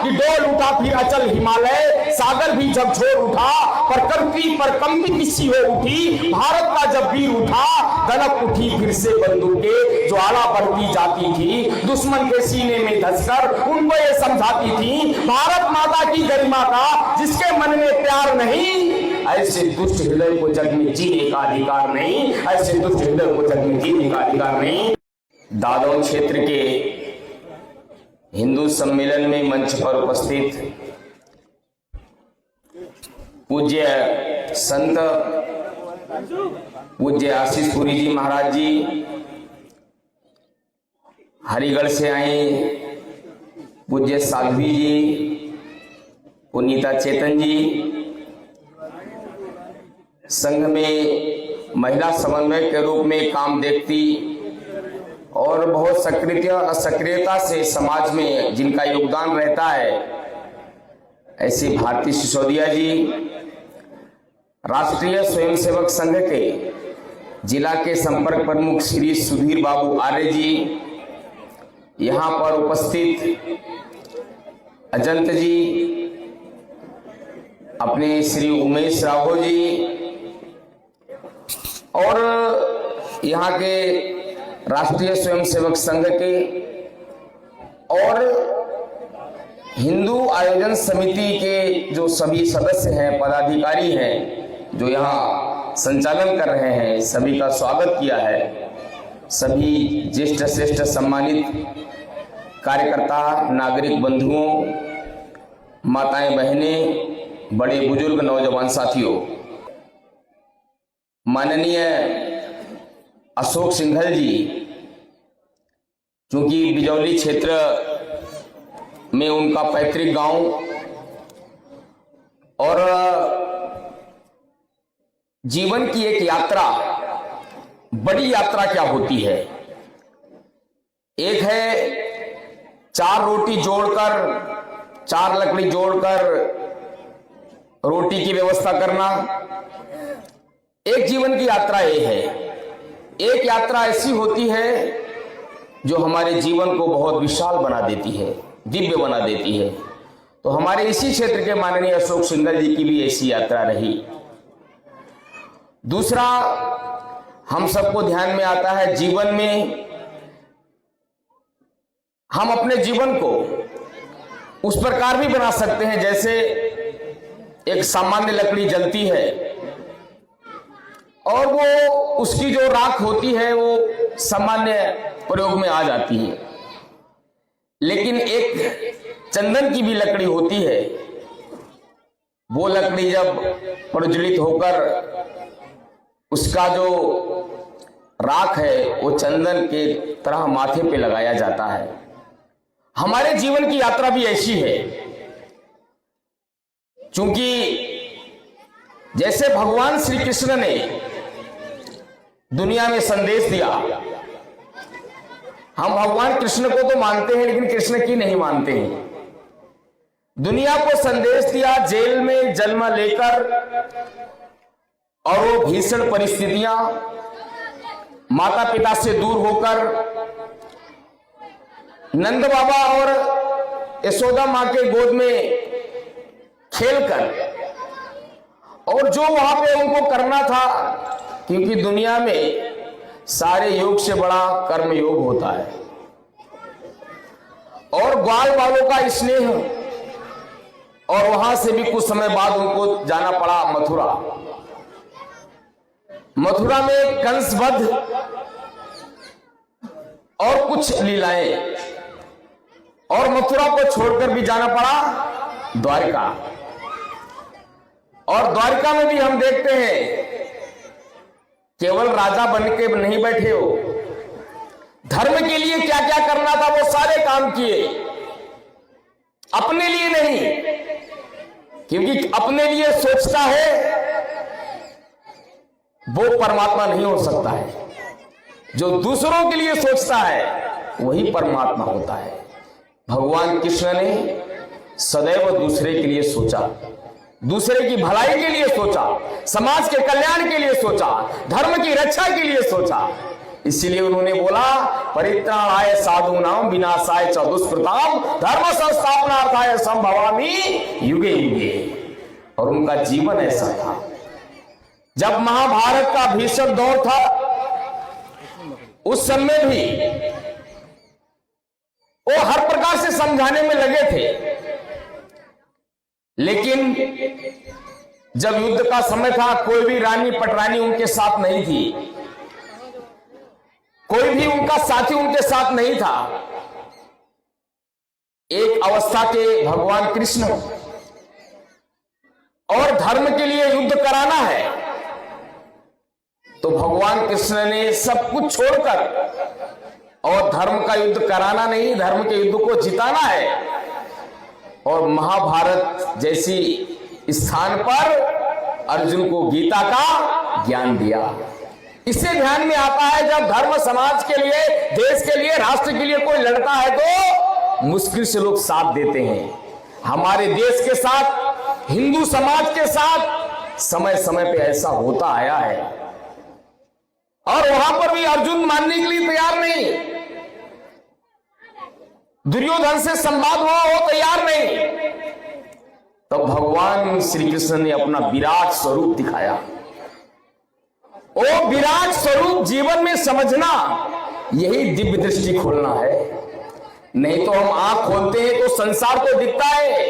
कि डोल उठा फिर अचल हिमालय, सागर भी जब छोड़ उठा पर करती पर कंपित सी हो उठी। भारत का जब वीर उठा दनक उठी फिर से बंदूकें, ज्वाला बढ़ती जाती थी दुश्मन के सीने में धंसकर उनको ये समझाती थी भारत माता की गरिमा का जिसके मन में प्यार नहीं, ऐसे दुष्ट हृदय को जग में जीने का अधिकार नहीं, ऐसे दुष्ट हृदय को जग में जीने का अधिकार नहीं। दादों क्षेत्र के हिंदू सम्मेलन में मंच पर उपस्थित पूज्य संत पूज्य आशीष पुरी जी महाराज जी, हरिगढ़ से आए पूज्य साध्वी जी, पुनीता चेतन जी, संघ में महिला समन्वय के रूप में काम देखती और बहुत सक्रियता से समाज में जिनका योगदान रहता है, ऐसी भारती सिसोदिया जी, राष्ट्रीय स्वयंसेवक संघ के जिला के संपर्क प्रमुख श्री सुधीर बाबू आर्य जी, यहाँ पर उपस्थित अजंत जी, अपने श्री उमेश राघव जी और यहाँ के राष्ट्रीय स्वयंसेवक संघ के और हिंदू आयोजन समिति के जो सभी सदस्य हैं, पदाधिकारी हैं, जो यहाँ संचालन कर रहे हैं, सभी का स्वागत किया है। सभी ज्येष्ठ श्रेष्ठ सम्मानित कार्यकर्ता, नागरिक बंधुओं, माताएं बहनें, बड़े बुजुर्ग, नौजवान साथियों, माननीय अशोक सिंघल जी, चूंकि बिजौली क्षेत्र में उनका पैतृक गांव और जीवन की एक यात्रा, बड़ी यात्रा क्या होती है, एक है चार रोटी जोड़कर, चार लकड़ी जोड़कर रोटी की व्यवस्था करना, एक जीवन की यात्रा ये है। एक यात्रा ऐसी होती है जो हमारे जीवन को बहुत विशाल बना देती है, दिव्य बना देती है। तो हमारे इसी क्षेत्र के माननीय अशोक सिंघल जी की भी ऐसी यात्रा रही। दूसरा, हम सबको ध्यान में आता है, जीवन में हम अपने जीवन को उस प्रकार भी बना सकते हैं जैसे एक सामान्य लकड़ी जलती है और वो उसकी जो राख होती है वो सामान्य प्रयोग में आ जाती है, लेकिन एक चंदन की भी लकड़ी होती है, वो लकड़ी जब प्रज्वलित होकर उसका जो राख है वो चंदन के तरह माथे पे लगाया जाता है। हमारे जीवन की यात्रा भी ऐसी है, क्योंकि जैसे भगवान श्री कृष्ण ने दुनिया में संदेश दिया, हम भगवान कृष्ण को तो मानते हैं लेकिन कृष्ण की नहीं मानते हैं। दुनिया को संदेश दिया जेल में जन्म लेकर, और वो भीषण परिस्थितियां, माता पिता से दूर होकर नंद बाबा और यशोदा मां के गोद में खेलकर, और जो वहां पे उनको करना था, क्योंकि दुनिया में सारे योग से बड़ा कर्म योग होता है, और ग्वाल वालों का स्नेह, और वहां से भी कुछ समय बाद उनको जाना पड़ा मथुरा। मथुरा में कंसवध और कुछ लीलाएं, और मथुरा को छोड़कर भी जाना पड़ा द्वारका। और द्वारका में भी हम देखते हैं केवल राजा बन के नहीं बैठे हो, धर्म के लिए क्या क्या करना था वो सारे काम किए, अपने लिए नहीं, क्योंकि अपने लिए सोचता है वो परमात्मा नहीं हो सकता है, जो दूसरों के लिए सोचता है वही परमात्मा होता है। भगवान कृष्ण ने सदैव दूसरे के लिए सोचा, दूसरे की भलाई के लिए सोचा, समाज के कल्याण के लिए सोचा, धर्म की रक्षा के लिए सोचा। इसीलिए उन्होंने बोला परित्राणाय साधूनां विनाशाय च दुष्कृतां धर्म संस्थापनार्थाय संभवामि युगे युगे। और उनका जीवन ऐसा था, जब महाभारत का भीषण दौर था उस समय भी वो हर प्रकार से समझाने में लगे थे, लेकिन जब युद्ध का समय था कोई भी रानी पटरानी उनके साथ नहीं थी, कोई भी उनका साथी उनके साथ नहीं था। एक अवस्था के भगवान कृष्ण और धर्म के लिए युद्ध कराना है, तो भगवान कृष्ण ने सब कुछ छोड़कर, और धर्म का युद्ध कराना नहीं, धर्म के युद्ध को जिताना है, और महाभारत जैसी स्थान पर अर्जुन को गीता का ज्ञान दिया। इससे ध्यान में आता है जब धर्म समाज के लिए, देश के लिए, राष्ट्र के लिए कोई लड़ता है तो मुश्किल से लोग साथ देते हैं। हमारे देश के साथ, हिंदू समाज के साथ समय समय पे ऐसा होता आया है, और वहां पर भी अर्जुन मानने के लिए तैयार नहीं, दुर्योधन से संवाद हुआ वो तैयार नहीं। तो भगवान श्री कृष्ण ने अपना विराट स्वरूप दिखाया। वो विराट स्वरूप जीवन में समझना, यही दिव्य दृष्टि खोलना है। नहीं तो हम आंख खोलते हैं तो संसार तो दिखता है,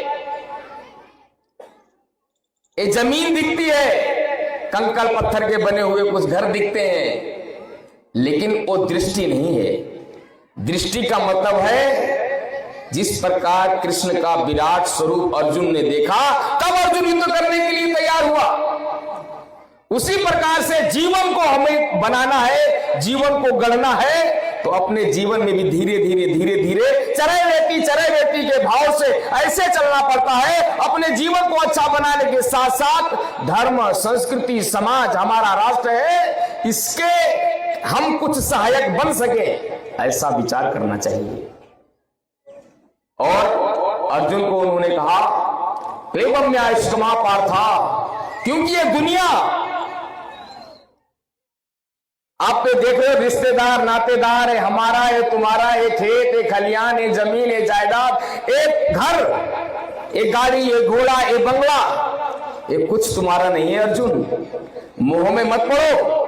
ये जमीन दिखती है, कंकड़ पत्थर के बने हुए कुछ घर दिखते हैं, लेकिन वो दृष्टि नहीं है। दृष्टि का मतलब है जिस प्रकार कृष्ण का विराट स्वरूप अर्जुन ने देखा, तब अर्जुन युद्ध करने के लिए तैयार हुआ। उसी प्रकार से जीवन को हमें बनाना है, जीवन को गढ़ना है, तो अपने जीवन में भी धीरे धीरे चरय बेटी के भाव से ऐसे चलना पड़ता है। अपने जीवन को अच्छा बनाने के साथ साथ धर्म, संस्कृति, समाज, हमारा राष्ट्र है, इसके हम कुछ सहायक बन सके, ऐसा विचार करना चाहिए। और अर्जुन को उन्होंने कहा एवं न्यायष्टमा पार्था, क्योंकि ये दुनिया आप पे देख रहे हो, रिश्तेदार नातेदार है, हमारा है, तुम्हारा, एक खेत, एक खलियान, एक जमीन, एक जायदाद, एक घर, एक गाड़ी, एक घोड़ा, एक बंगला, ये कुछ तुम्हारा नहीं है। अर्जुन, मोह में मत पड़ो।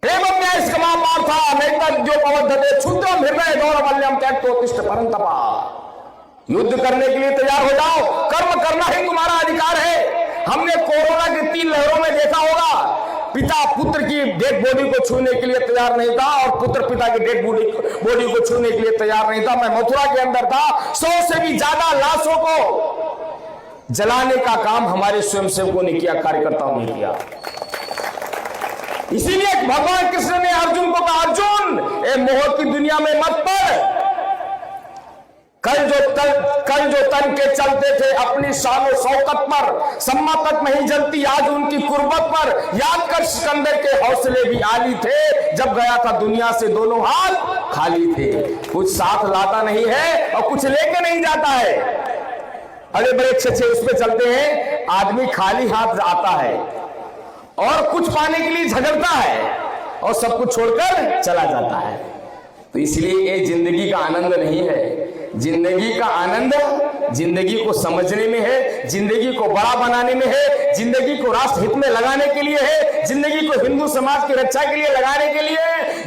एवं न्यायष्टमा पार्था नैतद्यो पवद्धते क्षुद्रम हृदय दौर्बल्यम त्यक्तोत्तिष्ठ परंतपा। युद्ध करने के लिए तैयार हो जाओ, कर्म करना ही तुम्हारा अधिकार है। हमने कोरोना की 3 लहरों में देखा होगा, पिता पुत्र की डेड बॉडी को छूने के लिए तैयार नहीं था, और पुत्र पिता की डेड बॉडी को छूने के लिए तैयार नहीं था। मैं मथुरा के अंदर था, 100 से भी ज्यादा लाशों को जलाने का काम हमारे स्वयंसेवकों ने किया, कार्यकर्ताओं ने किया। इसीलिए भगवान कृष्ण ने अर्जुन को कहा, अर्जुन ए मोह की दुनिया में मत पड़। कल जो तन के चलते थे अपनी शानो शौकत पर, सम्मा तक नहीं जलती आज उनकी कुर्बत पर। याद कर सिकंदर के हौसले भी आली थे, जब गया था दुनिया से दोनों हाथ खाली थे। कुछ साथ लाता नहीं है और कुछ लेके नहीं जाता है। अरे बड़े अच्छे उस पे चलते हैं, आदमी खाली हाथ आता है और कुछ पाने के लिए झगड़ता है और सब कुछ छोड़कर चला जाता है। तो इसलिए ये जिंदगी का आनंद नहीं है। जिंदगी का आनंद जिंदगी को समझने में है, जिंदगी को बड़ा बनाने में है, जिंदगी को राष्ट्र हित में लगाने के लिए है, जिंदगी को हिंदू समाज की रक्षा के लिए लगाने के लिए है,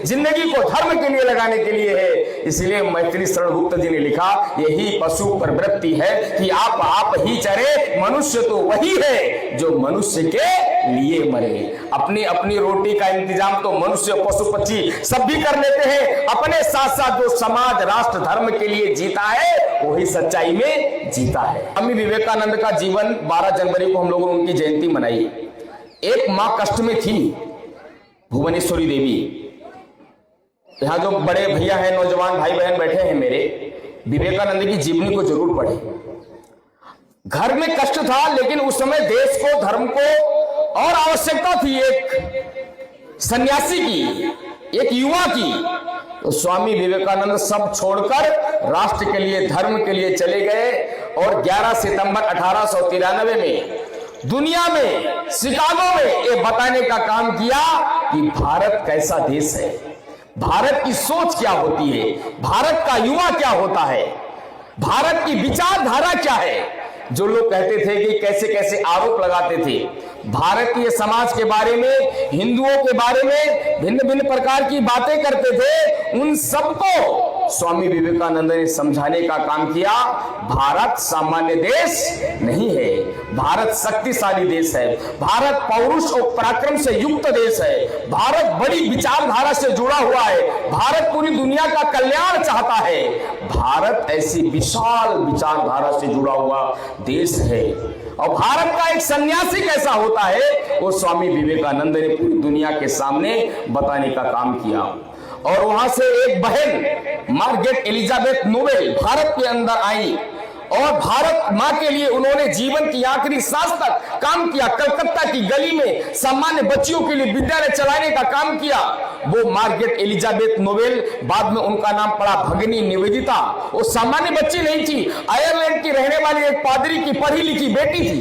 जिंदगी को धर्म के लिए लगाने के लिए है। इसलिए मैथिली शरण गुप्त जी ने लिखा, यही पशु प्रवृत्ति है कि आप ही चरे, मनुष्य तो वही है जो मनुष्य के लिए मरे। अपनी अपनी रोटी का इंतजाम तो मनुष्य, पशु, पक्षी सब भी कर लेते हैं। अपने साथ साथ जो समाज, राष्ट्र, धर्म के लिए जीता है वही सच्चाई में जीता है। स्वामी विवेकानंद का जीवन 12 जनवरी को हम लोगों ने उनकी जयंती मनाई। एक मां कष्ट में थी, भुवनेश्वरी देवी। यहां जो बड़े भैया हैं, नौजवान भाई बहन बैठे हैं मेरे, विवेकानंद की जीवनी को जरूर पढ़ें। घर में कष्ट था, लेकिन उस समय देश को, धर्म को और आवश्यकता थी एक सन्यासी की, एक युवा की। तो स्वामी विवेकानंद सब छोड़कर राष्ट्र के लिए, धर्म के लिए चले गए और 11 सितंबर 1893 में दुनिया में, शिकागो में ये बताने का काम किया कि भारत कैसा देश है, भारत की सोच क्या होती है, भारत का युवा क्या होता है, भारत की विचारधारा क्या है। जो लोग कहते थे कि कैसे कैसे आरोप लगाते थे भारतीय समाज के बारे में, हिंदुओं के बारे में भिन्न भिन्न प्रकार की बातें करते थे, उन सबको स्वामी विवेकानंद ने समझाने का काम किया। भारत सामान्य देश नहीं है, भारत शक्तिशाली देश है, भारत पौरुष और पराक्रम से युक्त देश है, भारत बड़ी विचारधारा से जुड़ा हुआ है, भारत पूरी दुनिया का कल्याण चाहता है, भारत ऐसी विशाल विचारधारा से जुड़ा हुआ देश है। और भारत का एक सन्यासी कैसा होता है वो स्वामी विवेकानंद ने पूरी दुनिया के सामने बताने का काम किया। और वहां से एक बहन मार्गरेट एलिजाबेथ नोबेल भारत के अंदर आई और भारत मां के लिए उन्होंने जीवन की आखिरी सांस तक काम किया। कलकत्ता की गली में सामान्य बच्चियों के लिए विद्यालय चलाने का काम किया। वो मार्गरेट एलिजाबेथ नोबेल, बाद में उनका नाम पड़ा भगिनी निवेदिता। वो सामान्य बच्ची नहीं थी, आयरलैंड की रहने वाली एक पादरी की पढ़ी लिखी बेटी थी।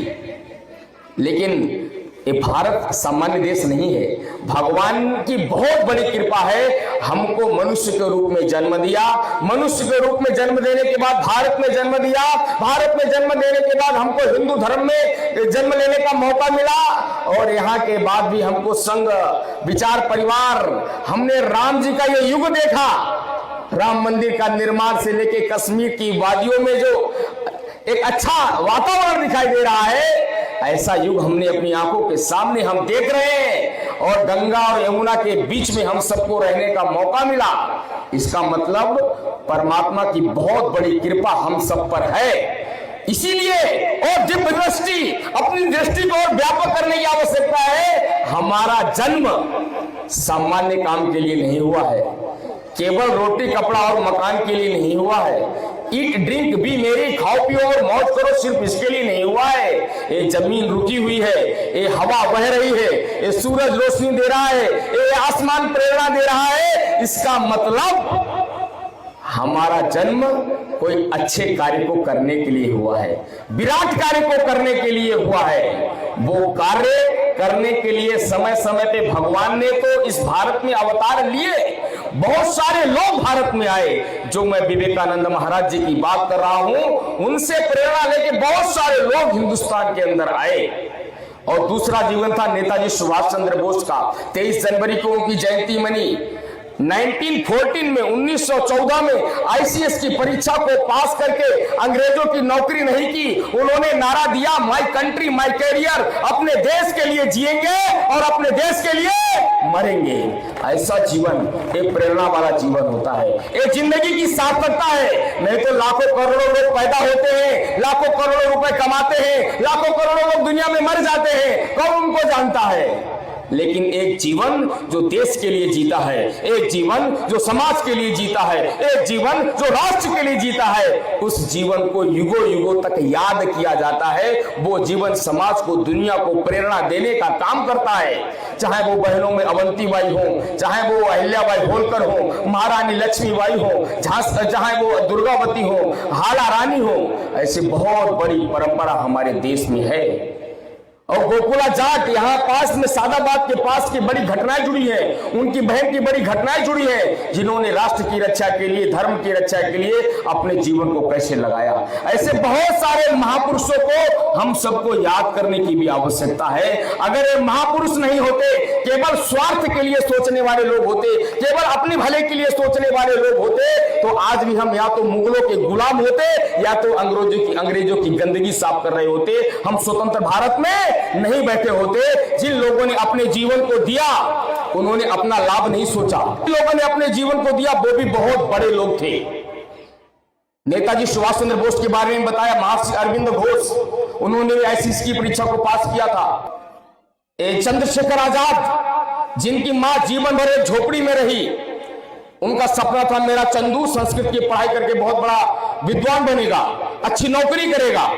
लेकिन ये भारत सामान्य देश नहीं है, भगवान की बहुत बड़ी कृपा है, हमको मनुष्य के रूप में जन्म दिया, मनुष्य के रूप में जन्म देने के बाद भारत में जन्म दिया, भारत में जन्म देने के बाद हमको हिंदू धर्म में जन्म लेने का मौका मिला, और यहाँ के बाद भी हमको संघ विचार परिवार, हमने राम जी का ये युग देखा। राम मंदिर का निर्माण से लेके कश्मीर की वादियों में जो एक अच्छा वातावरण दिखाई दे रहा है, ऐसा युग हमने अपनी आंखों के सामने हम देख रहे हैं। और गंगा और यमुना के बीच में हम सबको रहने का मौका मिला। इसका मतलब परमात्मा की बहुत बड़ी कृपा हम सब पर है। इसीलिए और दिव्य दृष्टि, अपनी दृष्टि को और व्यापक करने की आवश्यकता है। हमारा जन्म सामान्य काम के लिए नहीं हुआ है, केवल रोटी कपड़ा और मकान के लिए नहीं हुआ है। ईट ड्रिंक भी मेरी, खाओ पियो और मौज करो, सिर्फ इसके लिए नहीं हुआ है। ये जमीन रुकी हुई है, ये हवा बह रही है, ये सूरज रोशनी दे रहा है, ये आसमान प्रेरणा दे रहा है। इसका मतलब हमारा जन्म कोई अच्छे कार्य को करने के लिए हुआ है, विराट कार्य को करने के लिए हुआ है। वो कार्य करने के लिए समय समय पे भगवान ने तो इस भारत में अवतार लिए। बहुत सारे लोग भारत में आए, जो मैं विवेकानंद महाराज जी की बात कर रहा हूं, उनसे प्रेरणा लेके बहुत सारे लोग हिंदुस्तान के अंदर आए। और दूसरा जीवन था नेताजी सुभाष चंद्र बोस का। 23 जनवरी को उनकी जयंती मनी। 1914 में 1914 में आईसीएस की परीक्षा को पास करके अंग्रेजों की नौकरी नहीं की। उन्होंने नारा दिया, माय कंट्री माय कैरियर, अपने देश के लिए जिएंगे और अपने देश के लिए मरेंगे। ऐसा जीवन एक प्रेरणा वाला जीवन होता है, एक जिंदगी की सार्थकता है। नहीं तो लाखों करोड़ों लोग पैदा होते हैं, लाखों करोड़ों रुपए कमाते हैं, लाखों करोड़ों लोग दुनिया में मर जाते हैं, कौन उनको जानता है। लेकिन एक जीवन जो देश के लिए जीता है, एक जीवन जो समाज के लिए जीता है, एक जीवन जो राष्ट्र के लिए जीता है, उस जीवन को युगों युगों तक याद किया जाता है। वो जीवन समाज को, दुनिया को प्रेरणा देने का काम करता है। चाहे वो बहनों में अवंतीबाई हो, चाहे वो अहिल्याबाई होलकर हो, महारानी लक्ष्मीबाई हो, चाहे वो दुर्गावती हो, हाला रानी हो, ऐसी बहुत बड़ी परंपरा हमारे देश में है। और गोकुला जाट यहाँ पास में सादाबाद के पास की बड़ी घटनाएं जुड़ी है, उनकी बहन की बड़ी घटनाएं जुड़ी है, जिन्होंने राष्ट्र की रक्षा के लिए, धर्म की रक्षा के लिए अपने जीवन को कैसे लगाया। ऐसे बहुत सारे महापुरुषों को हम सबको याद करने की भी आवश्यकता है। अगर ये महापुरुष नहीं होते, केवल स्वार्थ के लिए सोचने वाले लोग होते, केवल अपने भले के लिए सोचने वाले लोग होते, तो आज भी हम या तो मुगलों के गुलाम होते, या तो अंग्रेजों की गंदगी साफ कर रहे होते। हम स्वतंत्र भारत में नहीं बैठे होते। जिन लोगों ने अपने जीवन को दिया, उन्होंने अपना लाभ नहीं सोचा। जिन लोगों ने अपने जीवन को दिया, वो भी बहुत बड़े लोग थे। नेताजी सुभाष चंद्र बोस के बारे में बताया, महर्षि अरविंद घोष, उन्होंने आईसीएस की परीक्षा को पास किया था। चंद्रशेखर आजाद, जिनकी मां जीवन भर एक झोपड़ी में रही, उनका सपना था मेरा चंदू संस्कृत की पढ़ाई करके बहुत बड़ा विद्वान बनेगा, अच्छी नौकरी करेगा।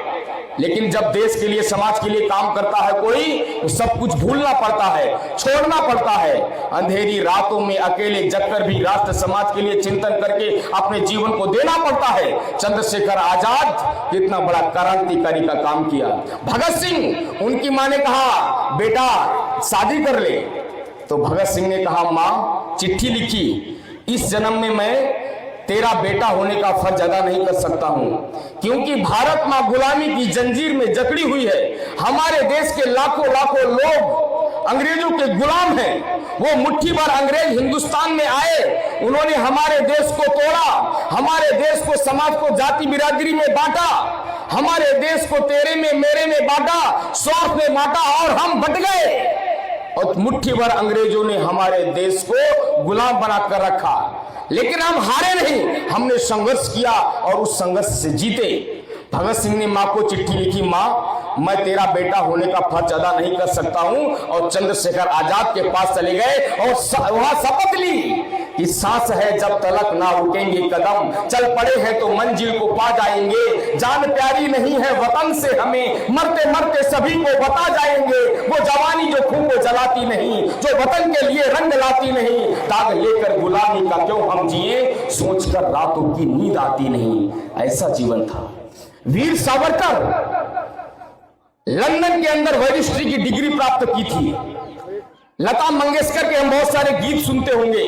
लेकिन जब देश के लिए, समाज के लिए काम करता है कोई, तो सब कुछ भूलना पड़ता है, छोड़ना पड़ता है। अंधेरी रातों में अकेले जगकर भी राष्ट्र समाज के लिए चिंतन करके अपने जीवन को देना पड़ता है। चंद्रशेखर आजाद कितना बड़ा क्रांतिकारी का काम किया। भगत सिंह, उनकी मां ने कहा बेटा शादी कर ले, तो भगत सिंह ने कहा, मां चिट्ठी लिखी, इस जन्म में मैं तेरा बेटा होने का फर्ज अदा नहीं कर सकता हूं, क्योंकि भारत मां गुलामी की जंजीर में जकड़ी हुई है। हमारे देश के लाखों लाखों लोग अंग्रेजों के गुलाम हैं। वो मुट्ठी भर अंग्रेज हिंदुस्तान में आए, उन्होंने हमारे देश को तोड़ा, हमारे देश को, समाज को जाति बिरादरी में बांटा, हमारे देश को तेरे में मेरे में बांटा, स्वार्थ में बांटा और हम बट गए। और मुट्ठी भर अंग्रेजों ने हमारे देश को गुलाम बनाकर रखा, लेकिन हम हारे नहीं, हमने संघर्ष किया और उस संघर्ष से जीते। भगत सिंह ने मां को चिट्ठी लिखी, मां मैं तेरा बेटा होने का फर्ज अदा नहीं कर सकता हूं, और चंद्रशेखर आजाद के पास चले गए और वहां शपथ ली कि सांस है जब तलक ना रुकेंगे कदम, चल पड़े हैं तो मंजिल को पा जाएंगे, जान प्यारी नहीं है वतन से हमें, मरते मरते सभी को बता जाएंगे, वो जवानी जो खून को जलाती नहीं, जो वतन के लिए रंग लाती नहीं, दाग लेकर गुलामी का क्यों हम जिए, सोचकर रातों की नींद आती नहीं। ऐसा जीवन था। वीर सावरकर लंदन के अंदर वैरिस्ट्री की डिग्री प्राप्त की थी। लता मंगेशकर के हम बहुत सारे गीत सुनते होंगे,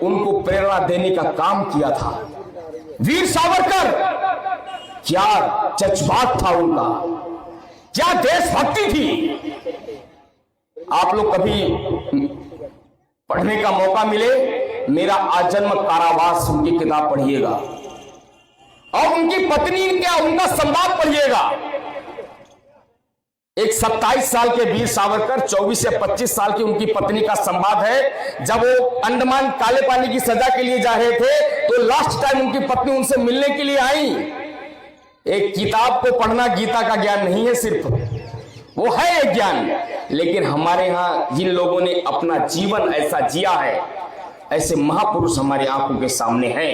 उनको प्रेरणा देने का काम किया था। वीर सावरकर क्या जज्बात था उनका, क्या देशभक्ति थी। आप लोग कभी पढ़ने का मौका मिले, मेरा आजन्म कारावास उनकी किताब पढ़िएगा, और उनकी पत्नी क्या उनका संवाद पढ़िएगा। एक 27 साल के वीर सावरकर, 24 से 25 साल की उनकी पत्नी का संवाद है। जब वो अंडमान काले पानी की सजा के लिए जा रहे थे, तो लास्ट टाइम उनकी पत्नी उनसे मिलने के लिए आई। एक किताब को पढ़ना गीता का ज्ञान नहीं है, सिर्फ वो है एक ज्ञान, लेकिन हमारे यहां जिन लोगों ने अपना जीवन ऐसा जिया है, ऐसे महापुरुष हमारी आंखों के सामने हैं।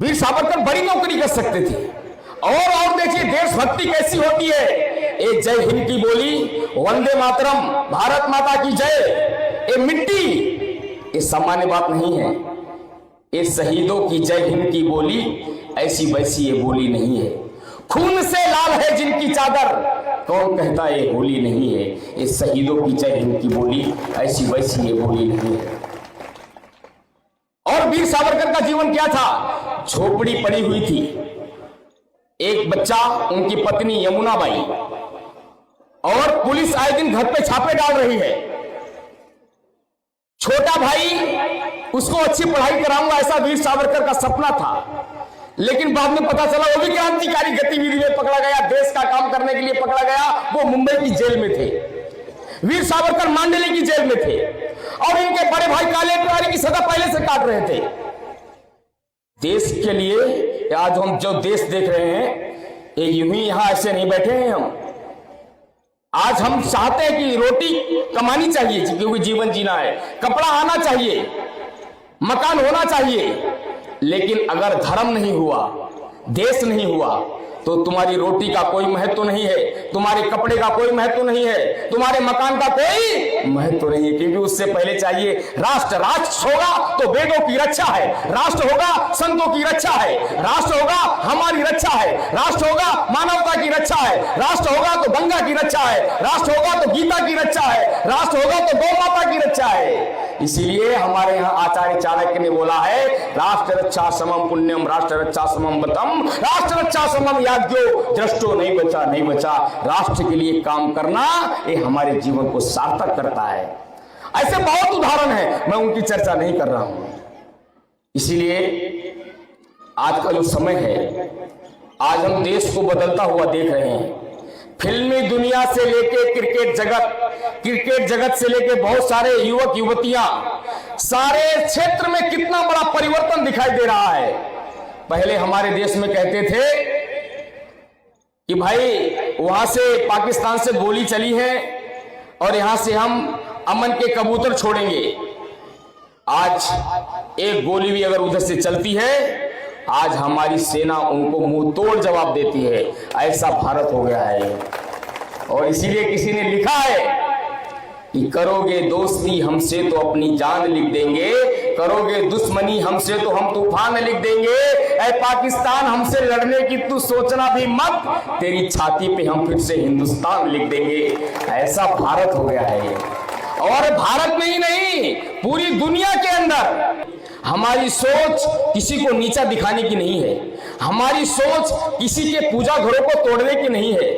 वीर सावरकर बड़ी नौकरी कर सकते थे। और देखिए देशभक्ति कैसी होती है। एक जय हिंद की बोली, वंदे मातरम, भारत माता की जय, ये मिट्टी, ये सामान्य बात नहीं है। ये शहीदों की जय हिंद की बोली ऐसी वैसी ये बोली नहीं है। खून से लाल है जिनकी चादर, कौन कहता ये होली नहीं है। ये शहीदों की जय हिंद की बोली ऐसी वैसी ये बोली नहीं है। और वीर सावरकर का जीवन क्या था, झोपड़ी पड़ी हुई थी, एक बच्चा, उनकी पत्नी यमुनाबाई, और पुलिस आए दिन घर पे छापे डाल रही है। छोटा भाई, उसको अच्छी पढ़ाई कराऊंगा, ऐसा वीर सावरकर का सपना था। लेकिन बाद में पता चला वो भी क्रांतिकारी गतिविधि में पकड़ा गया, देश का काम करने के लिए पकड़ा गया। वो मुंबई की जेल में थे, वीर सावरकर मांडली की जेल में थे, और इनके बड़े भाई काले पानी की सजा पहले से काट रहे थे। देश के लिए आज हम जो देश देख रहे हैं, ये यूं ही यहां ऐसे नहीं बैठे हैं हम। आज हम चाहते हैं कि रोटी कमानी चाहिए, क्योंकि जीवन जीना है, कपड़ा आना चाहिए, मकान होना चाहिए, लेकिन अगर धर्म नहीं हुआ, देश नहीं हुआ, तो तुम्हारी रोटी का कोई महत्व नहीं है, तुम्हारे कपड़े का कोई महत्व नहीं है, तुम्हारे मकान का कोई महत्व नहीं है। क्योंकि उससे पहले चाहिए राष्ट्र। राष्ट्र होगा तो वेदों की रक्षा है, राष्ट्र होगा संतों की रक्षा है, राष्ट्र होगा हमारी रक्षा है, राष्ट्र होगा मानवता की रक्षा है, राष्ट्र होगा तो गंगा की रक्षा है, राष्ट्र होगा तो गीता की रक्षा है, राष्ट्र होगा तो गौ माता की रक्षा है। इसीलिए हमारे यहाँ आचार्य चाणक्य ने बोला है, राष्ट्र रक्षा समम पुण्यम, राष्ट्र रक्षा समम व्रतम, राष्ट्र रक्षा समम याज्ञो, दृष्टो नहीं बचा नहीं बचा। राष्ट्र के लिए काम करना ये हमारे जीवन को सार्थक करता है। ऐसे बहुत उदाहरण हैं, मैं उनकी चर्चा नहीं कर रहा हूं। इसीलिए आज का जो समय है, आज हम देश को बदलता हुआ देख रहे हैं। फिल्मी दुनिया से लेके क्रिकेट जगत से लेके बहुत सारे युवक युवतियां, सारे क्षेत्र में कितना बड़ा परिवर्तन दिखाई दे रहा है। पहले हमारे देश में कहते थे कि भाई वहां से पाकिस्तान से गोली चली है और यहां से हम अमन के कबूतर छोड़ेंगे। आज एक गोली भी अगर उधर से चलती है, आज हमारी सेना उनको मुंह तोड़ जवाब देती है। ऐसा भारत हो गया है। और इसीलिए किसी ने लिखा है कि करोगे दोस्ती हमसे तो अपनी जान लिख देंगे, करोगे दुश्मनी हमसे तो हम तूफान लिख देंगे। ऐ पाकिस्तान हमसे लड़ने की तू सोचना भी मत, तेरी छाती पे हम फिर से हिंदुस्तान लिख देंगे। ऐसा भारत हो गया है। और भारत में ही नहीं, पूरी दुनिया के अंदर हमारी सोच किसी को नीचा दिखाने की नहीं है। हमारी सोच किसी के पूजा घरों को तोड़ने की नहीं है।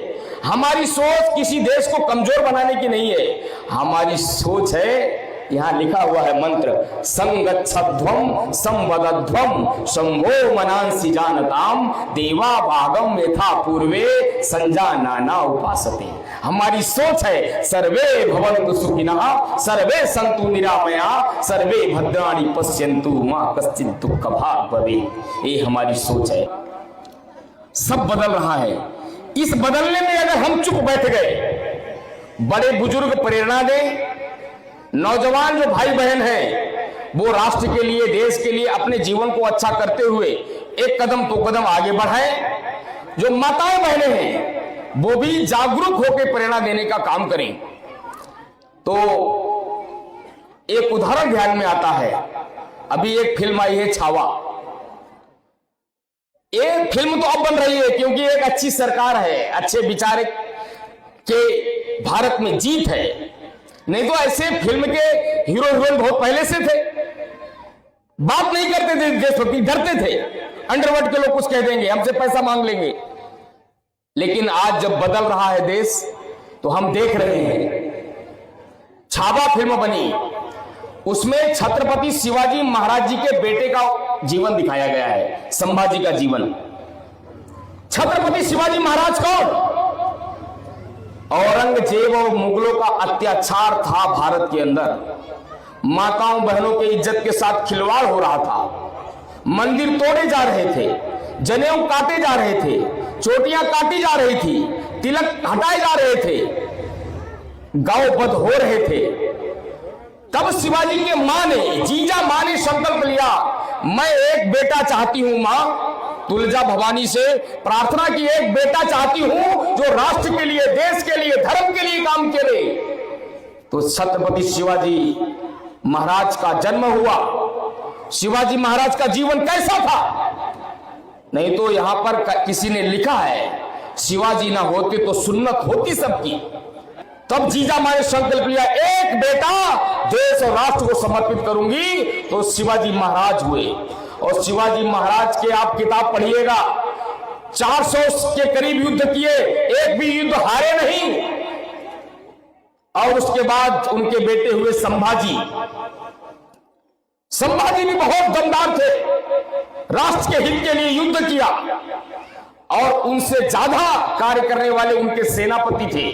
हमारी सोच किसी देश को कमजोर बनाने की नहीं है। हमारी सोच है, यहां लिखा हुआ है मंत्र, संगच्छध्वम संवदध्वम शंभो मनांसि जानताम देवा भागम यथा पूर्वे संजानाना उपासते। हमारी सोच है, सर्वे भवन्तु सुखिनः सर्वे सन्तु निरामया सर्वे भद्राणि पश्यन्तु मा कश्चित् दुःख भाग् भवेत्। ये हमारी सोच है। सब बदल रहा है। इस बदलने में अगर हम चुप बैठ गए, बड़े बुजुर्ग प्रेरणा दें, नौजवान जो भाई बहन हैं वो राष्ट्र के लिए, देश के लिए अपने जीवन को अच्छा करते हुए एक कदम दो कदम आगे बढ़ाएं। जो माताएं बहनें हैं वो भी जागरूक होकर प्रेरणा देने का काम करें। तो एक उदाहरण ध्यान में आता है, अभी एक फिल्म आई है छावा। एक फिल्म तो अब बन रही है क्योंकि एक अच्छी सरकार है, अच्छे विचार के भारत में जीत है। नहीं तो ऐसे फिल्म के हीरो हीरोइन बहुत पहले से थे, बात नहीं करते थे देशभक्ति, डरते थे अंडरवर्ल्ड के लोग कुछ कह देंगे, हमसे पैसा मांग लेंगे। लेकिन आज जब बदल रहा है देश तो हम देख रहे हैं। छावा फिल्म बनी, उसमें छत्रपति शिवाजी महाराज जी के बेटे का जीवन दिखाया गया है, संभाजी का जीवन। छत्रपति शिवाजी महाराज कौन? औरंगजेब और मुगलों का अत्याचार था भारत के अंदर। माताओं बहनों की इज्जत के साथ खिलवाड़ हो रहा था। मंदिर तोड़े जा रहे थे, जनेऊ काटे जा रहे थे, चोटियां काटी जा रही थी, तिलक हटाए जा रहे थे, गांव बद हो रहे थे। तब शिवाजी के मां ने, जीजा मां ने संकल्प लिया, मैं एक बेटा चाहती हूं मां, तुलजा भवानी से प्रार्थना की, एक बेटा चाहती हूं जो राष्ट्र के लिए, देश के लिए, धर्म के लिए काम करे। तो छत्रपति शिवाजी महाराज का जन्म हुआ। शिवाजी महाराज का जीवन कैसा था? नहीं तो यहां पर किसी ने लिखा है, शिवाजी ना होते तो सुन्नत होती सबकी। तब जीजा मां ने संकल्प लिया, एक बेटा देश और राष्ट्र को समर्पित करूंगी, तो शिवाजी महाराज हुए। और शिवाजी महाराज के आप किताब पढ़िएगा, 400 के करीब युद्ध किए, एक भी युद्ध हारे नहीं। और उसके बाद उनके बेटे हुए संभाजी। संभाजी भी बहुत दमदार थे, राष्ट्र के हित के लिए युद्ध किया। और उनसे ज्यादा कार्य करने वाले उनके सेनापति थे।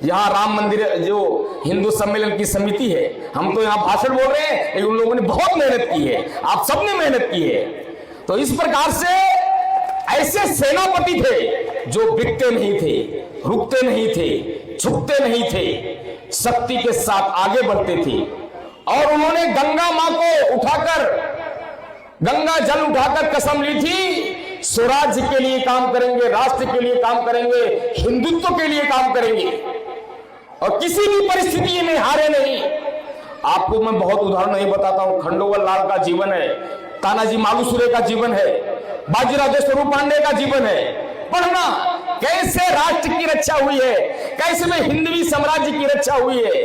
यहां राम मंदिर जो हिंदू सम्मेलन की समिति है, हम तो यहां भाषण बोल रहे हैं, लेकिन उन लोगों ने बहुत मेहनत की है, आप सबने मेहनत की है। तो इस प्रकार से ऐसे सेनापति थे जो बिकते नहीं थे, रुकते नहीं थे, झुकते नहीं थे, शक्ति के साथ आगे बढ़ते थे। और उन्होंने गंगा मां को उठाकर, गंगा जल उठाकर कसम ली थी, स्वराज्य के लिए काम करेंगे, राष्ट्र के लिए काम करेंगे, हिंदुत्व के लिए काम करेंगे, और किसी भी परिस्थिति में हारे नहीं। आपको मैं बहुत उदाहरण नहीं बताता हूं, खंडोवर लाल का जीवन है, तानाजी मालुसरे का जीवन है, बाजीराव स्वरूप पांडे का जीवन है। पढ़ना कैसे राष्ट्र की रक्षा हुई है, कैसे में हिंदवी साम्राज्य की रक्षा हुई है।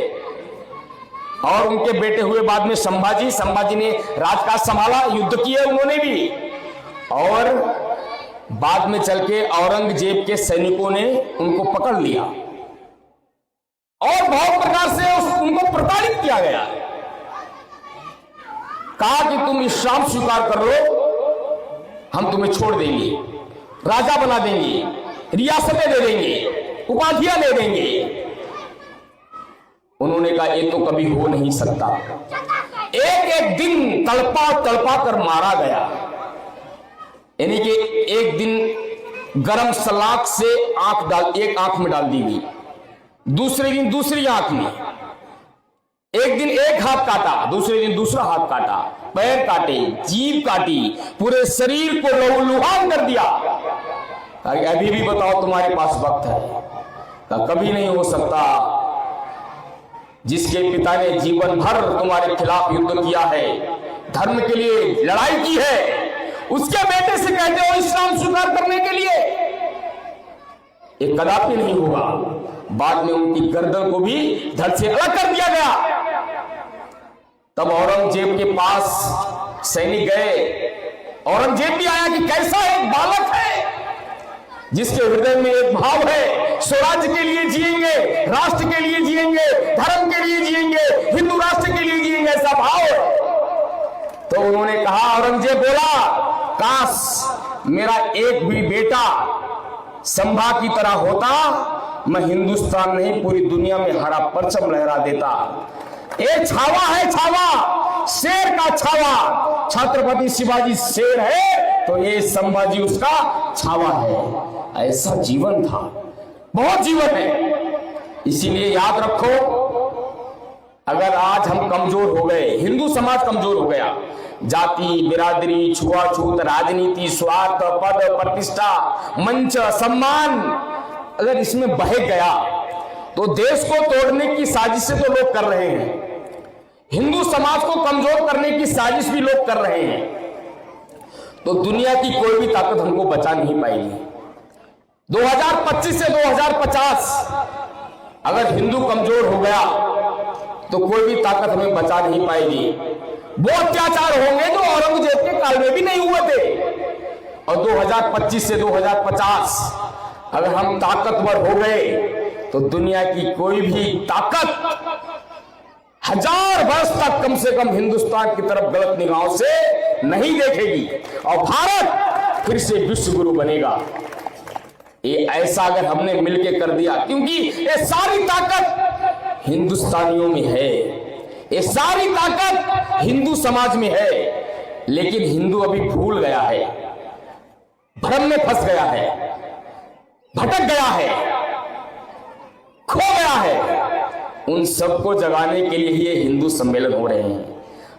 और उनके बेटे हुए बाद में संभाजी। संभाजी ने राजकाज संभाला, युद्ध किए उन्होंने भी, और बाद में चल के औरंगजेब के सैनिकों ने उनको पकड़ लिया और बहुत प्रकार से उनको प्रताड़ित किया गया। कहा कि तुम इस्लाम स्वीकार कर लो, हम तुम्हें छोड़ देंगे, राजा बना देंगे, रियासतें दे देंगे, उपाधियां दे देंगे। उन्होंने कहा ये तो कभी हो नहीं सकता। एक एक दिन तड़पा तड़पा कर मारा गया, यानी कि एक दिन गरम सलाख से एक आंख में डाल दी गई, दूसरे दिन दूसरी आंख में, एक दिन एक हाथ काटा, दूसरे दिन दूसरा हाथ काटा, पैर काटे, जीभ काटी, पूरे शरीर को लहूलुहान कर दिया। अभी भी बताओ तुम्हारे पास वक्त है? कभी नहीं हो सकता। जिसके पिता ने जीवन भर तुम्हारे खिलाफ युद्ध किया है, धर्म के लिए लड़ाई की है, उसके बेटे से कहते हो इस्लाम स्वीकार करने के लिए? ये कदापि नहीं होगा। बाद में उनकी गर्दन को भी धड़ से अलग कर दिया गया। तब औरंगजेब के पास सैनिक गए। औरंगजेब भी आया कि कैसा एक बालक है जिसके हृदय में एक भाव है, स्वराज्य के लिए जिएंगे, राष्ट्र के लिए जिएंगे, धर्म के लिए जिएंगे, हिंदू राष्ट्र के लिए जिएंगे, ऐसा भाव है। तो उन्होंने कहा, औरंगजेब बोला, काश मेरा एक भी बेटा संभा की तरह होता, मैं हिंदुस्तान नहीं पूरी दुनिया में हरा परचम लहरा देता। एक छावा है, छावा, शेर का छावा। छत्रपति शिवाजी शेर है तो ये संभाजी उसका छावा है। ऐसा जीवन था, बहुत जीवन है। इसीलिए याद रखो, अगर आज हम कमजोर हो गए, हिंदू समाज कमजोर हो गया, जाति, बिरादरी, छुआछूत, राजनीति, स्वार्थ, पद, प्रतिष्ठा, मंच, सम्मान अगर इसमें बह गया तो देश को तोड़ने की साजिशें तो लोग कर रहे हैं, हिंदू समाज को कमजोर करने की साजिश भी लोग कर रहे हैं। तो दुनिया की कोई भी ताकत हमको बचा नहीं पाएगी। 2025 से 2050 अगर हिंदू कमजोर हो गया तो कोई भी ताकत हमें बचा नहीं पाएगी। वो अत्याचार होंगे जो औरंगजेब के काल में भी नहीं हुए थे। और 2025 से 2050 अगर हम ताकतवर हो गए तो दुनिया की कोई भी ताकत 1000 वर्ष तक कम से कम हिंदुस्तान की तरफ गलत निगाहों से नहीं देखेगी और भारत फिर से विश्व गुरु बनेगा। ये ऐसा अगर हमने मिलकर कर दिया, क्योंकि ये सारी ताकत हिंदुस्तानियों में है, ये सारी ताकत हिंदू समाज में है, लेकिन हिंदू अभी भूल गया है, भ्रम में फंस गया है, भटक गया है, खो गया है। उन सबको जगाने के लिए ये हिंदू सम्मेलन हो रहे हैं।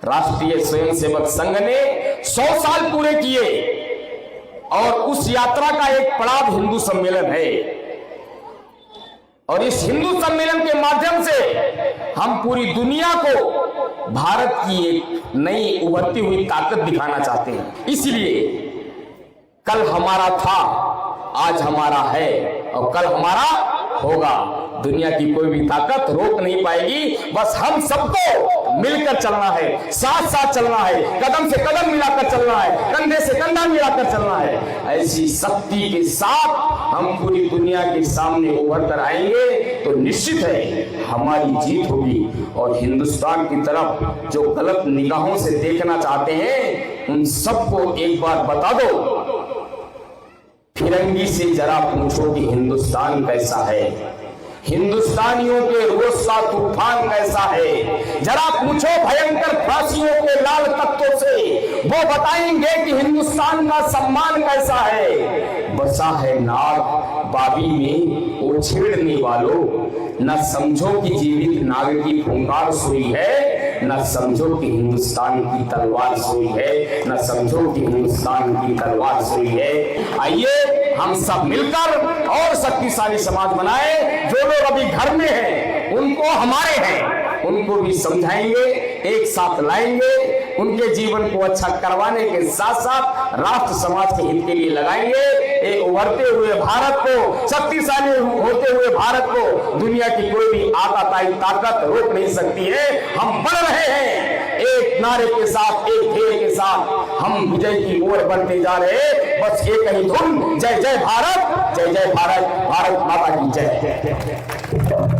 राष्ट्रीय स्वयंसेवक संघ ने 100 साल पूरे किए और उस यात्रा का एक पड़ाव हिंदू सम्मेलन है। और इस हिंदू सम्मेलन के माध्यम से हम पूरी दुनिया को भारत की एक नई उभरती हुई ताकत दिखाना चाहते हैं। इसलिए कल हमारा था, आज हमारा है और कल हमारा होगा। दुनिया की कोई भी ताकत रोक नहीं पाएगी। बस हम सबको मिलकर चलना है, साथ साथ चलना है, कदम से कदम मिलाकर चलना है, कंधे से कंधा मिलाकर चलना है। ऐसी शक्ति के साथ हम पूरी दुनिया के सामने उभर कर आएंगे तो निश्चित है हमारी जीत होगी। और हिंदुस्तान की तरफ जो गलत निगाहों से देखना चाहते हैं उन सबको एक बार बता दो, फिरंगी से जरा पूछो कि हिंदुस्तान कैसा है, हिंदुस्तानियों के रोष का तूफान कैसा है। जरा पूछो भयंकर फांसियों के लाल तख्तों से, वो बताएंगे कि हिंदुस्तान का सम्मान कैसा है। बसा है नाग बाबी में वो छेड़ने वालों, न समझो कि जीवित नाग की फुंकार सोई है, न समझो कि हिंदुस्तान की तलवार सोई है, न समझो कि हिंदुस्तान की तलवार सोई है। आइए हम सब मिलकर और शक्तिशाली समाज बनाए। जो लोग अभी घर में हैं उनको हमारे हैं, उनको भी समझाएंगे, एक साथ लाएंगे, उनके जीवन को अच्छा करवाने के साथ साथ राष्ट्र समाज के हित के लिए लगाएंगे। एक उभरते हुए भारत को, शक्तिशाली होते हुए भारत को दुनिया की कोई भी आताताई ताकत रोक नहीं सकती है। हम बढ़ रहे हैं एक नारे के साथ, एक ध्येय के साथ हम विजय की ओर बढ़ते जा रहे हैं। बस एक ही धुन, जय जय भारत, जय जय भारत, भारत माता की जय।